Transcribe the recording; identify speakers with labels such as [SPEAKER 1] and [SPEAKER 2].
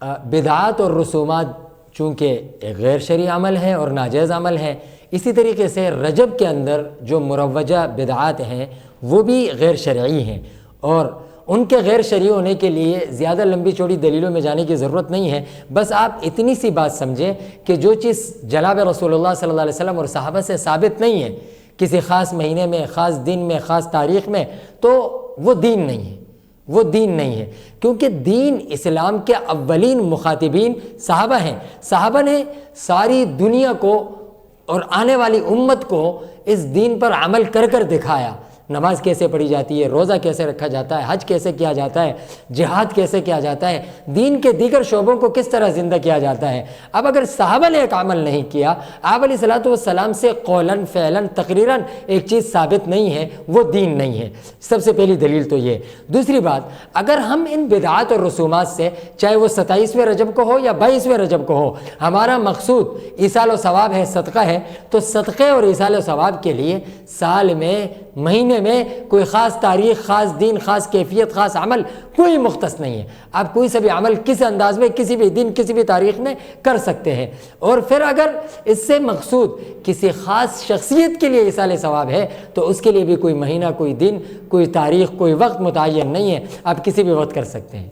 [SPEAKER 1] بدعات اور رسومات چونکہ ایک غیر شرعی عمل ہے اور ناجائز عمل ہے، اسی طریقے سے رجب کے اندر جو مروجہ بدعات ہیں وہ بھی غیر شرعی ہیں، اور ان کے غیر شرعی ہونے کے لیے زیادہ لمبی چوڑی دلیلوں میں جانے کی ضرورت نہیں ہے۔ بس آپ اتنی سی بات سمجھیں کہ جو چیز جناب رسول اللہ صلی اللہ علیہ وسلم اور صحابہ سے ثابت نہیں ہے کسی خاص مہینے میں، خاص دن میں، خاص تاریخ میں، تو وہ دین نہیں ہے، وہ دین نہیں ہے، کیونکہ دین اسلام کے اولین مخاطبین صحابہ ہیں۔ صحابہ نے ساری دنیا کو اور آنے والی امت کو اس دین پر عمل کر کر دکھایا۔ نماز کیسے پڑھی جاتی ہے، روزہ کیسے رکھا جاتا ہے، حج کیسے کیا جاتا ہے، جہاد کیسے کیا جاتا ہے، دین کے دیگر شعبوں کو کس طرح زندہ کیا جاتا ہے۔ اب اگر صحابہ نے ایک عمل نہیں کیا، آپ علیہ الصلوۃ والسلام سے قولاً فعلاً تقریراً ایک چیز ثابت نہیں ہے، وہ دین نہیں ہے۔ سب سے پہلی دلیل تو یہ۔ دوسری بات، اگر ہم ان بدعات اور رسومات سے، چاہے وہ 27ویں رجب کو ہو یا 22ویں رجب کو ہو، ہمارا مقصود ایصال و ثواب ہے، صدقہ ہے، تو صدقے اور ایصال و ثواب کے لیے سال میں، مہینے میں کوئی خاص تاریخ، خاص دن، خاص کیفیت، خاص عمل کوئی مختص نہیں ہے۔ آپ کوئی سا بھی عمل کسی انداز میں، کسی بھی دن، کسی بھی تاریخ میں کر سکتے ہیں۔ اور پھر اگر اس سے مقصود کسی خاص شخصیت کے لیے ایصال ثواب ہے تو اس کے لیے بھی کوئی مہینہ، کوئی دن، کوئی تاریخ، کوئی وقت متعین نہیں ہے، آپ کسی بھی وقت کر سکتے ہیں۔